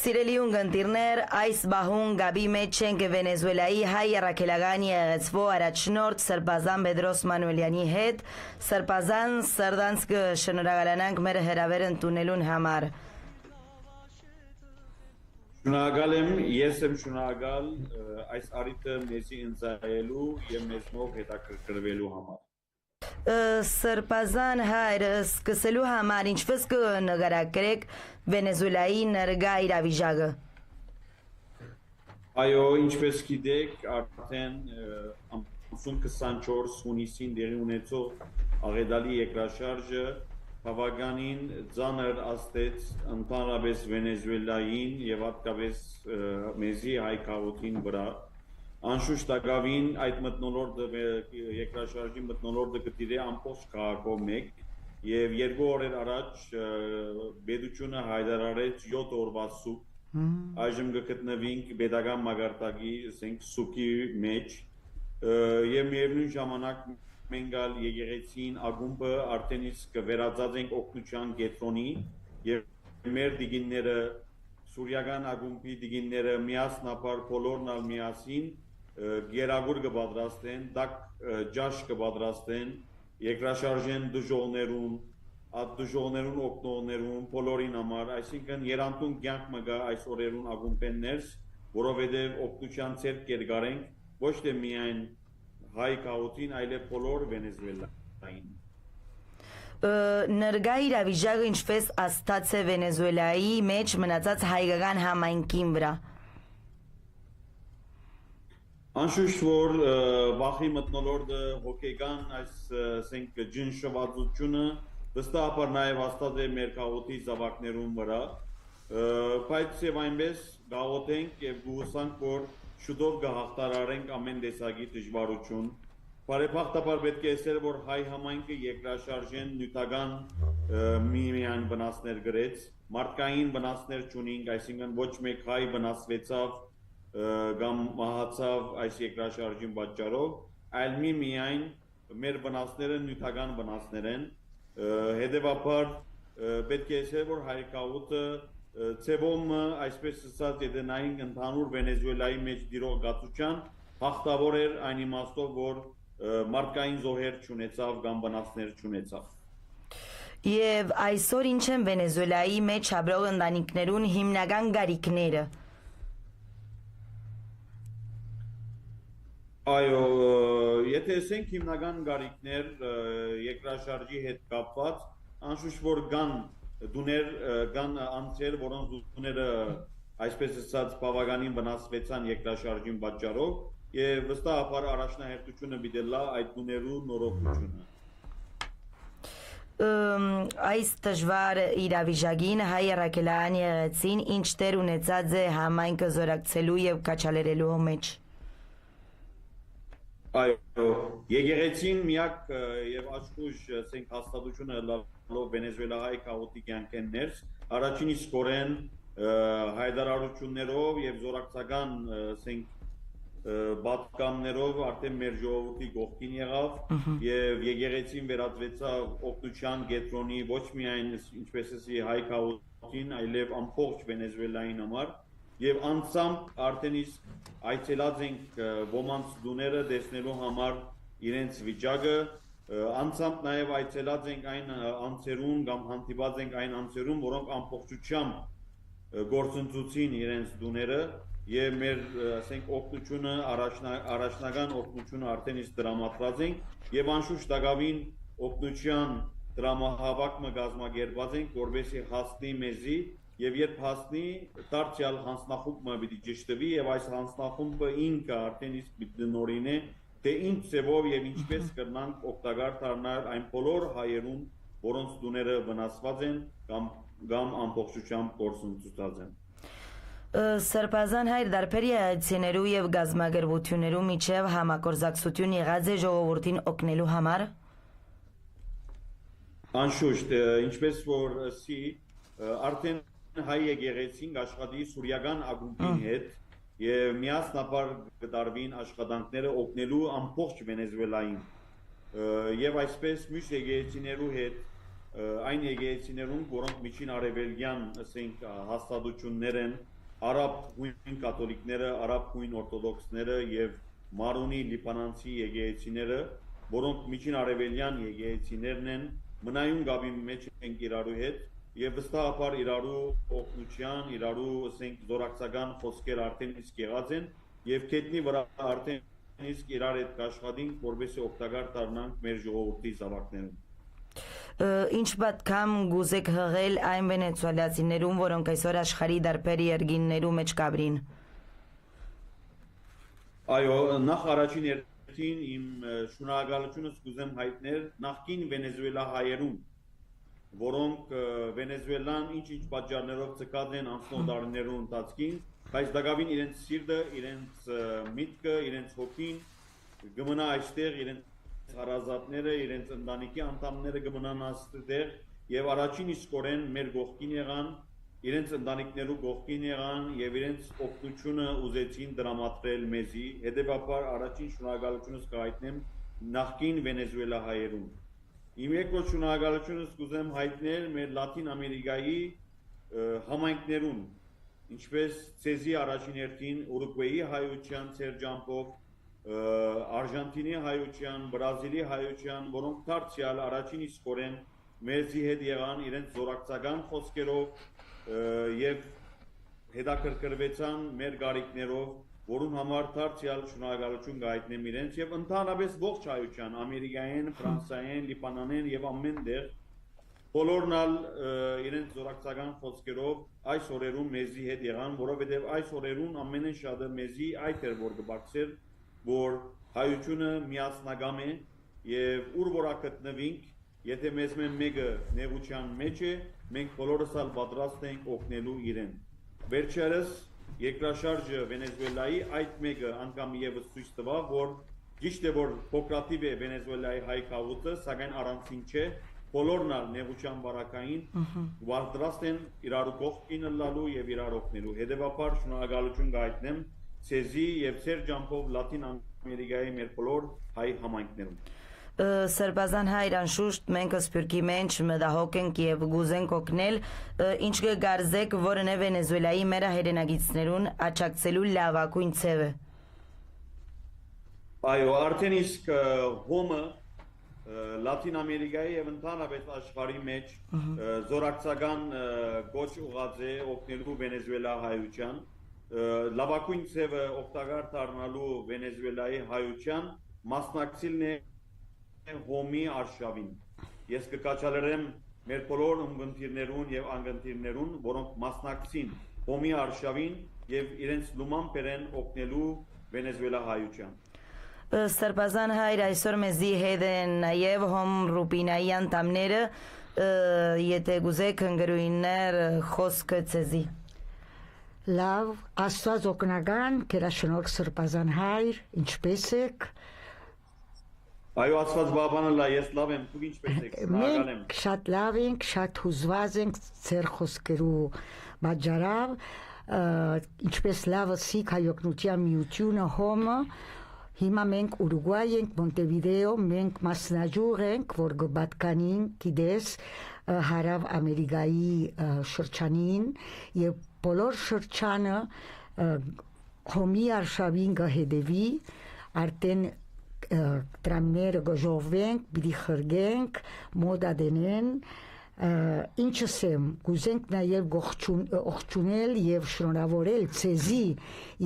Սիրելի ունգընտիրներ, այս բահուն գաբի մեջ ենք Վենեսուելայի հայ առաքելական եղեցվո առաջնորդ Սրբազան Պետրոս Մանուելյանի հետ, Սրբազան սրդանց կշնորհակալանանք մեր հրավեր ընդունելուն համար։ Շնորհակալ եմ, ես եմ շնորհակալ այս առիթը մեզի ընծայելու եւ մեզնով հետաքրքրվելու համար։ Սրբազան հայր սկսելու համար ինչպես կնկարագրեք Վենեսուելայի ներկա իրավիճակը։ Այո, ինչպես գիտեք, արդեն ամսուն 24 հունիսին դեղի ունեցող աղետալի երկրաշարժը բավականին ծանր աստեց ընդհանրապես Վենեսուելային եւ հատկապես մեզի հայ քաղաքին վրա։ Անշուշտ ակավին այդ մթնոլորտը երկրաշարժի մթնոլորտը գտիր է ամբողջ քաղաքով մեկ եւ 2 օրեր առաջ պետությունը հայտարարեց 7 օրվա սուկ այժմ կգտնվենք պետական մագարտակի ասենք սուկի մեջ եւ միևնույն ժամանակ մենք ալ եկեղեցին ակումբը արդեն իսկ վերածած ենք օգնության կենտրոնի եւ մեր դիգինները սուրիական ակումբի դիգինները միասնաբար բոլորն ալ միասին գերագուր կպատրաստեն, դակ ջաշ կպատրաստեն, երկրաշարժեն դժողներուն, այդ դժողներուն օգնողներուն, բոլորին համար, այսինքն երանդուն կյանք մգա այս օրերուն ակումբեններս, որովհետև օգնության ցերկ կերգարենք, ոչ թե միայն հայ քաղաքին, այլև բոլոր Վենեսուելային։ Ներկա իրավիճակը ինչպես աստած է Վենեսուելայի մեջ մնացած հայկական համայնքին վրա։ Անշուշտ որ վախի մթնոլորտը հոգեկան այս ասենք ջնշվածությունը վստահաբար նաև հաստատ է մեր քաղաքի զավակներուն վրա բայց եւ այնպես գաղութենք եւ գուսանք որ շուտով կհաղթարարենք ամեն տեսակի դժվարություն բարեփոխտաբար պետք է ասել որ հայ համայնքը երկրաշարժեն նյութական միայն վնասներ գրեց մարդկային վնասներ չունենք այսինքն ոչ մեկ հայ վնասվեցավ կամ մահացավ այս երկրաշարժին պատճառով, այլ միայն մեր վնասները նյութական վնասներ են, հետևաբար պետք է ասել, որ հայկաղութը ծևոմը, այսպես ասած, եթե նայենք ընդհանուր Վենեսուելայի մեջ դիրող գացության, հաղթավոր էր այն իմաստով, որ մարդկային զոհեր չունեցավ կամ վնասներ չունեցավ։ Եվ այսօր ինչ են Վենեսուելայի մեջ ապրող ընտանիքներուն հիմնական գարիքները։ Այո, եթե ասենք հիմնական գարիքներ երկրաշարժի հետ կապված, անշուշտ որ կան դուներ, կան անձեր, որոնց դուները այսպես ասած բավականին վնասվեցան երկրաշարժին պատճառով եւ վստահաբար առաջնահերթությունը դիտելա այդ դուներու նորոգությունը։ Այս դժվար իրավիճակին հայ առաքելական եղեցին ինչ դեր ունեցած է համայնքը զորակցելու եւ կաչալերելու մեջ։ Այո, եկեղեցին միակ եւ աշխուժ ասենք հաստատությունը լավ Վենեսուելայի քաղաքի կյանքերն առաջին իսկորեն հայտարարություններով եւ զորակցական ասենք պատկաններով արդեն մեր ժողովրդի կողքին եղավ եւ եկեղեցին վերածվեցավ օգնության կենտրոնի ոչ միայն ինչպես ասի հայ քաղաքին այլև ամբողջ Վենեսուելային համար եւ անցամբ արդեն իսկ այցելած ենք ոմանց դուները տեսնելու համար իրենց վիճակը անցամբ նաեւ այցելած ենք այն անձերուն կամ հանդիպած ենք այն անձերուն որոնք ամբողջությամբ գործընծուցին իրենց դուները եւ մեր ասենք օգնությունը առաջնական օգնությունը արդեն իսկ դրամատրած ենք եւ անշուշտ դակավին օգնության դրամահավաքը կազմակերպած ենք որովհետեւ հասնի մեզի եւ երբ հասնի դարձյալ հանձնախումբը պիտի ճշտվի եւ այս հանձնախումբը ինքը արդեն իսկ պիտի նորինե թե ինչ ձևով եւ ինչպես կրնանք օգտակար դառնալ այն բոլոր հայերուն որոնց դուները վնասված են կամ ամբողջությամբ գործընծուցած են։ Սրբազան հայր դարբեր եկեղեցիներու եւ գազམ་ագրություններու միջև համագործակցություն եղած է ժողովրդին օգնելու համար։ Անշուշտ ինչպես որ ասի արդեն հայ եկեղեցին աշխատի սուրիական ակումբի հետ եւ միասնաբար կդարվին աշխատանքները օգնելու ամբողջ Վենեսուելային եւ այսպես մյուս եկեղեցիներու հետ այն եկեղեցիներում, որոնք միջին արևելյան, ասենք, հաստատություններ են, արաբ հույն կաթոլիկները, արաբ հույն օրթոդոքսները եւ մարունի լիբանանցի եկեղեցիները, որոնք միջին արևելյան եկեղեցիներն են, մնայուն գաբի մեջ են իրարու հետ եւ վստահաբար իրարու օգնության, իրարու, ասենք, զորակցական խոսքեր արդեն իսկ եղած են եւ քետնի վրա արդեն իսկ իրար հետ կաշխատենք, որովհետեւ օգտակար դառնանք մեր ժողովրդի զավակներուն։ Ինչ պատկամ գուզեք հղել այն վենեսուելացիներում, որոնք այսօր աշխարհի դարբեր երկիններու մեջ կաբրին։ Այո, նախ առաջին երթին իմ շնորհակալությունս կուզեմ հայտնել նախկին Վենեսուելա հայերուն, որոնք Վենեսուելան ինչ-ինչ պատճառներով ցկած են անցնող դարիներու ընթացքին, բայց դակավին իրենց սիրտը, իրենց միտքը, իրենց հոգին գմնա այստեղ, իրենց հարազատները, իրենց ընտանիքի անդամները կմնան այստեղ եւ առաջին իսկորեն մեր կողքին եղան, իրենց ընտանիքներու կողքին եղան եւ իրենց օգնությունը ուզեցին դրամատրել մեզի, հետեւաբար առաջին շնորհակալությունս կհայտնեմ նախկին Վենեսուելա հայերուն։ Իմ երկրորդ շնորհակալությունս կուզեմ հայտնել մեր Լատին Ամերիկայի համայնքներուն, ինչպես ցեզի առաջին հերթին Ուրուգվայի հայության ցերջամփով, Արժանտինի հայության, Բրազիլի հայության, որոնք դարձյալ առաջին իսկորեն մեզի հետ եղան իրենց զորակցական խոսքերով եւ հետաքրքրվեցան մեր գարիկներով, որուն համար դարձյալ շնորհակալություն կհայտնեմ իրենց եւ ընդհանրապես ողջ հայության, Ամերիկայեն, Ֆրանսիայեն, Լիբանանեն եւ ամենտեղ բոլորն ալ իրենց զորակցական խոսքերով այս օրերուն մեզի հետ եղան, որովհետեւ այս օրերուն ամենեն շատը մեզի այդ էր որ կբացեր որ հայությունը միասնական է եւ ուր որ գտնվենք, եթե մեզ մեկը նեղության մեջ է, մենք բոլորս ալ պատրաստ ենք օգնելու իրեն։ Վերջերս երկրաշարժը Վենեսուելայի այդ մեկը անգամ եւս ցույց տվավ, որ ճիշտ է որ փոքրատիվ է Վենեսուելայի հայ քաղուտը, սակայն առանցին չէ, բոլորն ալ նեղության բարակային պատրաստ են իրար կողքին լալու եւ իրար օգնելու։ Հետեւաբար շնորհակալություն կհայտնեմ ցեզի եւ ցերջամփով Լատին Ամերիկայի մեր բոլոր հայ համայնքներում։ Սրբազան հայր անշուշտ մենք սփյուռքի մեջ մտահոգ ենք եւ գուզենք օգնել, ինչ կգարձեք, որն է Վենեսուելայի մեր հայրենագիտներուն աճակցելու լավագույն ցևը։ Այո, արդեն իսկ հոմը Լատին Ամերիկայի եւ ընդհանրապես աշխարհի մեջ զորակցական գոչ ուղղած է օգնելու Վենեսուելա հայության լավագույն ցևը օգտակար դառնալու Վենեսուելայի հայության մասնակցելն է հոմի արշավին։ Ես կկաչալերեմ մեր բոլոր ընկերներուն եւ անգընտիրներուն, որոնք մասնակցին հոմի արշավին եւ իրենց լուման բերեն օգնելու Վենեսուելա հայության։ Սրբազան հայր այսօր մեզի հետ են նաեւ հոմ ռուպինայի անդամները, եթե գուզեք ընկերուիններ խոսքը ցեզի։ Լավ, Աստված օգնական, կերաշնորհք Սրբազան հայր, ինչպես եք։ Այո, Աստված բաբանը լա, ես լավ եմ, դուք ինչպես եք, շնորհակալ եմ։ Մենք շատ լավ ենք, շատ հուզված ենք ձեր խոսքերու պատճառով, ինչպես լավը սիկ հայօգնության միությունը հոմը, հիմա մենք Ուրուգվայ ենք, Մոնտեվիդեո, մենք մասնաճյուղ ենք, որ գբատկանին, գիտես, Հարավ Ամերիկայի շրջանին եւ բոլոր շրջանը հոմի արշավին կհետևի, արդեն տրամները կժողվենք, պիտի խրգենք, մոդա դենեն, ինչս եմ, գուզենք նաև ողջունել եւ շնորհավորել ցեզի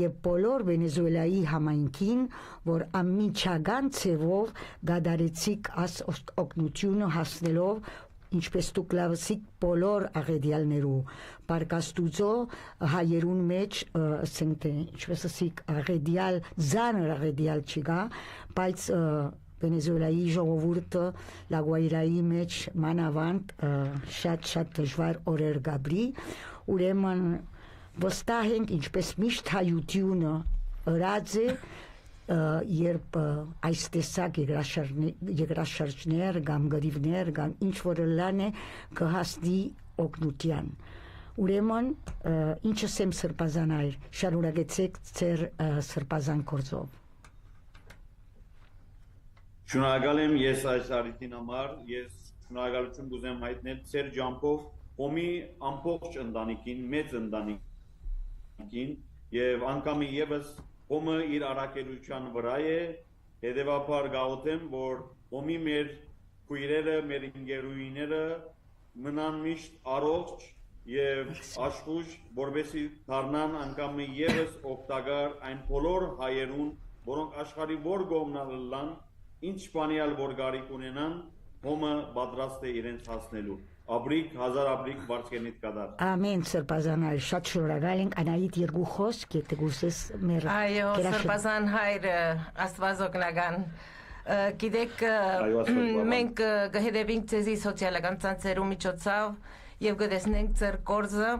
եւ բոլոր Վենեսուելայի համայնքին, որ անմիջական ցևով գադարեցիք աս օգնությունը հասնելով ինչպես դուք լավսիկ բոլոր աղեդյալներու պարկաստուծո հայերուն մեջ ասենք թե ինչպես ասիկ աղեդյալ զանր աղեդյալ չկա բայց Վենեսուելայի ժողովուրդը լագուայրայի մեջ մանավանդ շատ դժվար օրեր գաբրի ուրեմն վստահ ենք ինչպես միշտ հայությունը ըրած է երբ այս տեսակ երկրաշարժներ կամ գարիվներ կամ ինչ որ լան է կհասնի օգնության ուրեմն ինչս եմ սրբազան այր շարունակեցեք ձեր սրբազան գործով Շնորհակալ եմ ես այս արդյունքին համար ես շնորհակալություն կուզեմ հայտնել ծեր ջամփով ոմի ամբողջ ընտանիքին, մեծ ընտանիքին եւ անգամի եւս ոմը իր արակելության վրա է, հետեւաբար գաղութեմ, որ ոմի մեր քույրերը, մեր ինգերուիները մնան միշտ առողջ եւ աշխուժ, որովհետեւ դառնան անգամի եւս օգտակար այն բոլոր հայերուն, որոնք աշխարհի որ կողմնալ լան, ինչ բանիալ որ գարիք ունենան, ոմը պատրաստ է իրենց հասնելու։ Աբրիկ, հազար աբրիկ բարձկենիտ կադար։ Ամեն Սրբազան շատ շնորհակալ ենք Անահիտ երկու խոսք եթե գուսես մեր Այո, Սրբազան հայր Աստված օգնական գիտեք մենք կհետևենք ձեզի սոցիալական ցանցերու միջոցով եւ կտեսնենք ձեր կորձը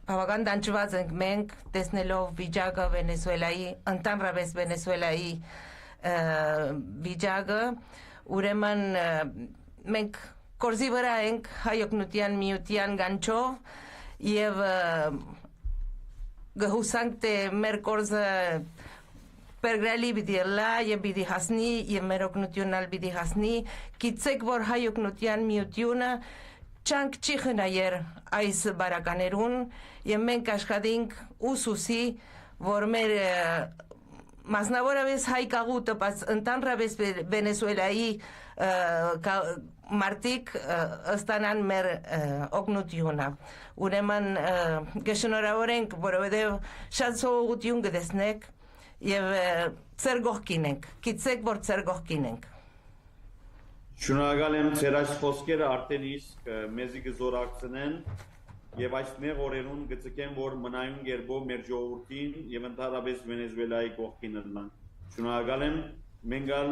բավական դանջված ենք մենք տեսնելով վիճակը Վենեսուելայի ընդհանրապես Վենեսուելայի վիճակը ուրեմն մենք կորզի վրա ենք հայօգնության միության գանչով եւ գհուսանք թե մեր կորզը Պերգրալի պիտի լա եւ պիտի հասնի եւ մեր օգնությունն պիտի հասնի գիտեք որ հայօգնության միությունը չանք չի խնայեր այս բարականերուն եւ մենք աշխատենք ուսուսի որ մեր մասնավորապես հայ կաղուտը ընդհանրապես Վենեսուելայի մարտիկ ստանան մեր օգնությունը ուրեմն կշնորհավորենք որովհետեւ շատ սովորություն կտեսնեք եւ ծեր գողքին ենք գիտեք որ ծեր գողքին ենք Շնորհակալ եմ ձեր այս խոսքերը արդեն իսկ մեզի կզորակցնեն եւ այս նեղ օրերուն գծկեն որ մնայուն գերբով մեր ժողովրդին եւ ընդհանրապես Վենեսուելայի կողքին լան Շնորհակալ եմ մենգալ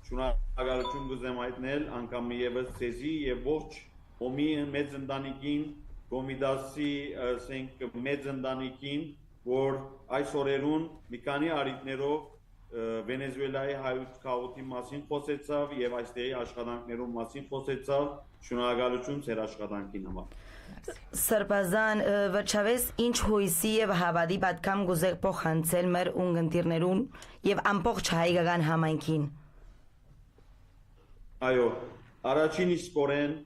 շնորհակալություն կուզեմ հայտնել անգամ եւս ցեզի եւ ողջ ոմի մեծ ընտանիքին կոմիդասի ասենք մեծ ընտանիքին որ այս օրերուն մի քանի արիտներով Վենեսուելայի հայոց քաղաքի մասին խոսեցավ եւ այստեղի աշխատանքներու մասին խոսեցավ շնորհակալություն ձեր աշխատանքին համար Սրբազան վերջապես ինչ հույսի եւ հավատի պատկամ գուզեք փոխանցել մեր ունգընտիրներուն եւ ամբողջ հայկական համայնքին Այո առաջին իսկորեն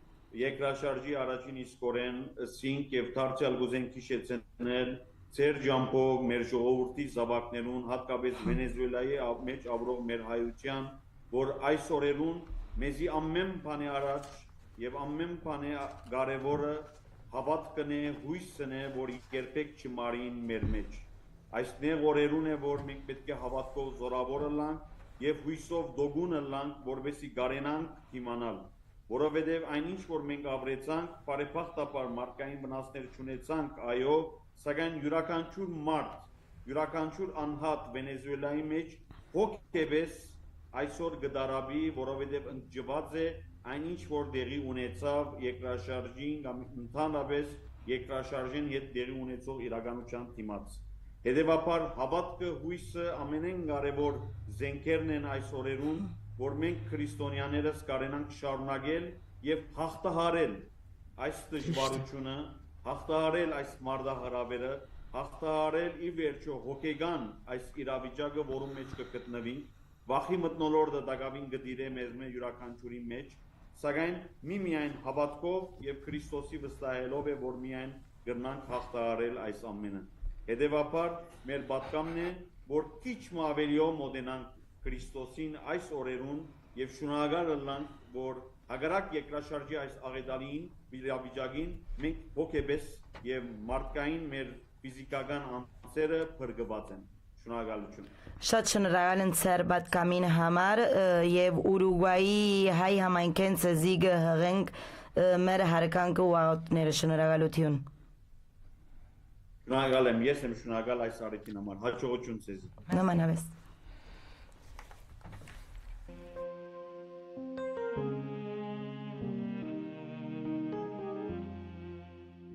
երկրաշարժի առաջին իսկորեն սինք եւ դարձյալ գուզենք հիշեցնել Ձեր ջամփով մեր ժողովրդի զավակներուն հատկապես Վենեսուելայի մեջ ապրող մեր հայության որ այս օրերուն մեզի ամեն բանի առաջ եւ ամեն բանի կարեւորը հավատքն է հույսն է որ երբեք չմարին մեր մեջ այս նեղ օրերուն է որ մենք պետք է հավատքով զորավոր լանք եւ հույսով դոգուն լանք որովհետեւ կարենանք իմանալ որովհետեւ այնինչ որ մենք ապրեցանք բարեփոխտաբար մարդկային վնասներ չունեցանք այո Սակայն յուրաքանչյուր մարդ, յուրաքանչյուր անհատ Վենեսուելայի մեջ հոգեպես այսօր գդարաբի, որովհետև ընդջված է այնինչ որ դեղի ունեցավ երկրաշարժին կամ ընդհանրապես երկրաշարժին հետ դեղի ունեցող իրականության դիմաց։ Հետևաբար հավատքը հույսը ամենեն կարևոր զենքերն են այս օրերուն, որ մենք քրիստոնյաներս կարենանք շարունակել եւ հաղթահարել այս դժվարությունը հաղթահարել այս մարդահրավերը, հաղթահարել ի վերջո հոգեգան այս իրավիճակը, որում մեջ կգտնվենք, վախի մթնոլորտը դակավին գտիրե մեզ մեր յուրաքանչյուրի մեջ, սակայն միայն հավատքով եւ Քրիստոսի վստահելով է, որ միայն կգնանք հաղթահարել այս ամենը։ Հետևաբար մեր պատկամն է, որ քիչ ավելիով մոտենանք Քրիստոսին այս օրերուն եւ շնորհակալ լանք, որ Հակառակ երկրաշարժի այս աղետալին վիճակին մենք հոգեպես եւ մարդկային մեր ֆիզիկական անձերը փրկված են։ Շնորհակալություն։ Շատ շնորհակալ եմ ձեր պատկամին համար եւ Ուրուգվայի հայ համայնքեն ցեզիգը հղենք մեր հարկանքը ու աղոթները շնորհակալություն։ Շնորհակալ եմ, ես եմ շնորհակալ այս արիքին համար։ Հաջողություն ցեզ։ Նմանապես։